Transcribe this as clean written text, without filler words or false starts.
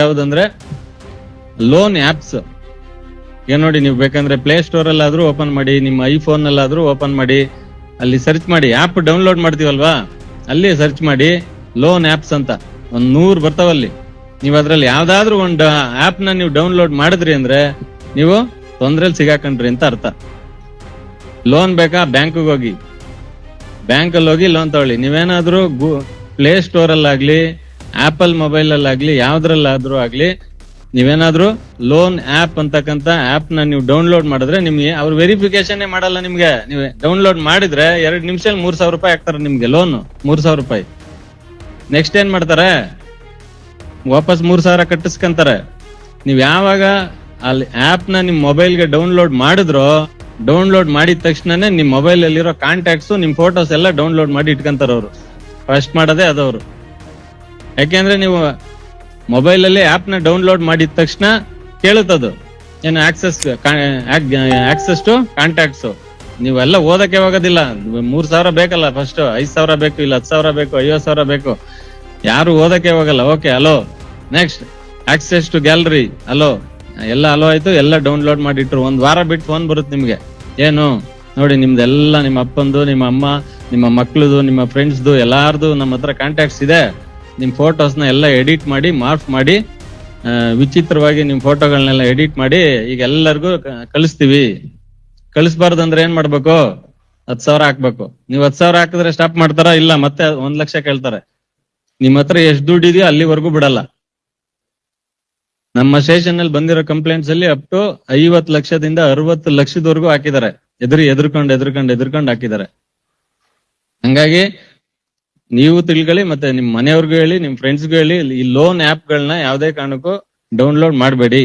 ಯಾವ್ದಂದ್ರೆ loan apps. ಏನ್ ನೋಡಿ, ನೀವು ಬೇಕಂದ್ರೆ ಪ್ಲೇ ಸ್ಟೋರ್ ಅಲ್ಲಾದ್ರೂ ಓಪನ್ ಮಾಡಿ, ನಿಮ್ಮ ಐಫೋನ್ ಅಲ್ಲಾದ್ರೂ ಓಪನ್ ಮಾಡಿ, ಅಲ್ಲಿ ಸರ್ಚ್ ಮಾಡಿ, ಆಪ್ ಡೌನ್ಲೋಡ್ ಮಾಡ್ತೀವಲ್ವಾ ಅಲ್ಲಿ ಸರ್ಚ್ ಮಾಡಿ ಲೋನ್ ಆಪ್ಸ್ ಅಂತ 100 ಬರ್ತಾವಲ್ಲಿ. ನೀವು ಅದ್ರಲ್ಲಿ ಯಾವ್ದಾದ್ರು ಒಂದು ಆಪ್ ನ ನೀವು ಡೌನ್ಲೋಡ್ ಮಾಡಿದ್ರಿ ಅಂದ್ರೆ ನೀವು ತೊಂದ್ರೆಲ್ ಸಿಗಾಕೊಂಡ್ರಿ ಅಂತ ಅರ್ಥ. ಲೋನ್ ಬೇಕಾ, ಬ್ಯಾಂಕ್ಗೆ ಹೋಗಿ, ಬ್ಯಾಂಕಲ್ಲಿ ಹೋಗಿ ಲೋನ್ ತಗೊಳ್ಳಿ. ನೀವೇನಾದ್ರೂ ಪ್ಲೇ ಸ್ಟೋರ್ ಅಲ್ಲಾಗ್ಲಿ, ಆಪಲ್ ಮೊಬೈಲ್ ಅಲ್ಲಾಗ್ಲಿ, ಯಾವ್ದ್ರಲ್ಲಾದ್ರೂ ಆಗ್ಲಿ, ನೀವೇನಾದ್ರೂ ಲೋನ್ ಆಪ್ ಅಂತಕ್ಕಂತ ಆಪ್ ನ ನೀವು ಡೌನ್ಲೋಡ್ ಮಾಡಿದ್ರೆ ನಿಮ್ಗೆ ಅವ್ರು ವೆರಿಫಿಕೇಶನ್ ಮಾಡಲ್ಲ. ನಿಮ್ಗೆ ನೀವು ಡೌನ್ಲೋಡ್ ಮಾಡಿದ್ರೆ 2 ನಿಮಿಷದಲ್ಲಿ 3,000 ರೂಪಾಯಿ ಹಾಕ್ತಾರೆ ನಿಮ್ಗೆ ಲೋನ್, 3,000 ರೂಪಾಯಿ. ನೆಕ್ಸ್ಟ್ ಏನ್ ಮಾಡ್ತಾರೆ, ವಾಪಸ್ 3,000 ಕಟ್ಟಿಸ್ಕೊಂತಾರೆ. ನೀವ್ ಯಾವಾಗ ಅಲ್ಲಿ ಆಪ್ ನ ನಿಮ್ ಮೊಬೈಲ್ಗೆ ಡೌನ್ಲೋಡ್ ಮಾಡಿದ್ರೋ, ಡೌನ್ಲೋಡ್ ಮಾಡಿದ ತಕ್ಷಣನೇ ನಿಮ್ ಮೊಬೈಲ್ ಅಲ್ಲಿರೋ ಕಾಂಟ್ಯಾಕ್ಟ್ಸ್, ನಿಮ್ ಫೋಟೋಸ್ ಎಲ್ಲ ಡೌನ್ಲೋಡ್ ಮಾಡಿ ಇಟ್ಕೊಂತಾರ ಅವರು. ಫಸ್ಟ್ ಮಾಡೋದೇ ಅದವ್ರು. ಯಾಕೆಂದ್ರೆ ನೀವು ಮೊಬೈಲ್ ಅಲ್ಲಿ ಆಪ್ ನ ಡೌನ್ಲೋಡ್ ಮಾಡಿದ ತಕ್ಷಣ ಕೇಳುತ್ತದು ಏನು ಆಕ್ಸೆಸ್ ಟು ಕಾಂಟ್ಯಾಕ್ಟ್ಸ್. ನೀವೆಲ್ಲ ಓದಕ್ಕೆ ಹೋಗೋದಿಲ್ಲ. 3,000 ಬೇಕಲ್ಲ, ಫಸ್ಟ್ 5,000 ಬೇಕು, ಇಲ್ಲ 10,000 ಬೇಕು, 50,000 ಬೇಕು. ಯಾರು ಓದಕ್ಕೆ ಹೋಗಲ್ಲ. Okay, allow. Next access to gallery, allow. ಎಲ್ಲ ಅಲೋ ಆಯ್ತು, ಎಲ್ಲ ಡೌನ್ಲೋಡ್ ಮಾಡಿಟ್ರು. 1 ವಾರ ಬಿಟ್ಟು ಫೋನ್ ಬರುತ್ತೆ ನಿಮ್ಗೆ. ಏನು ನೋಡಿ, ನಿಮ್ದೆಲ್ಲ ನಿಮ್ಮ ಅಪ್ಪಂದು, ನಿಮ್ಮ ಅಮ್ಮ, ನಿಮ್ಮ ಮಕ್ಳದು, ನಿಮ್ಮ ಫ್ರೆಂಡ್ಸ್ದು, ಎಲ್ಲಾರ್ದು ನಮ್ಮ ಹತ್ರ ಕಾಂಟ್ಯಾಕ್ಟ್ಸ್ ಇದೆ. ನಿಮ್ ಫೋಟೋಸ್ನ ಎಲ್ಲ ಎಡಿಟ್ ಮಾಡಿ, ಮಾರ್ಫ್ ಮಾಡಿ, ವಿಚಿತ್ರವಾಗಿ ನಿಮ್ ಫೋಟೋಗಳನ್ನೆಲ್ಲ ಎಡಿಟ್ ಮಾಡಿ ಈಗ ಎಲ್ಲರಿಗೂ ಕಳಿಸ್ತೀವಿ. ಕಳಿಸ್ಬಾರ್ದಂದ್ರೆ ಏನ್ ಮಾಡ್ಬೇಕು, 10,000 ಹಾಕ್ಬೇಕು. ನೀವ್ 10,000 ಹಾಕಿದ್ರೆ ಸ್ಟಾಪ್ ಮಾಡ್ತಾರ? ಇಲ್ಲ, ಮತ್ತೆ 1 ಲಕ್ಷ ಕೇಳ್ತಾರೆ. ನಿಮ್ ಹತ್ರ ಎಷ್ಟು ದುಡ್ಡು ಇದೆಯೋ ಅಲ್ಲಿವರೆಗೂ ಬಿಡಲ್ಲ. ನಮ್ಮ ಸ್ಟೇಷನ್ ಅಲ್ಲಿ ಬಂದಿರೋ ಕಂಪ್ಲೇಂಟ್ಸ್ ಅಲ್ಲಿ ಅಪ್ ಟು 50 ಲಕ್ಷದಿಂದ 60 ಲಕ್ಷದವರೆಗೂ ಹಾಕಿದ್ದಾರೆ. ಎದುರ್ಕೊಂಡು ಹಾಕಿದ್ದಾರೆ. ಹಂಗಾಗಿ ನೀವು ತಿಳ್ಕೊಳ್ಳಿ, ಮತ್ತೆ ನಿಮ್ ಮನೆಯವ್ರಿಗೂ ಹೇಳಿ, ನಿಮ್ ಫ್ರೆಂಡ್ಸ್ಗೂ ಹೇಳಿ, ಈ ಲೋನ್ ಆಪ್ ಗಳನ್ನ ಯಾವ್ದೇ ಕಾರಣಕ್ಕೂ ಡೌನ್ಲೋಡ್ ಮಾಡಬೇಡಿ.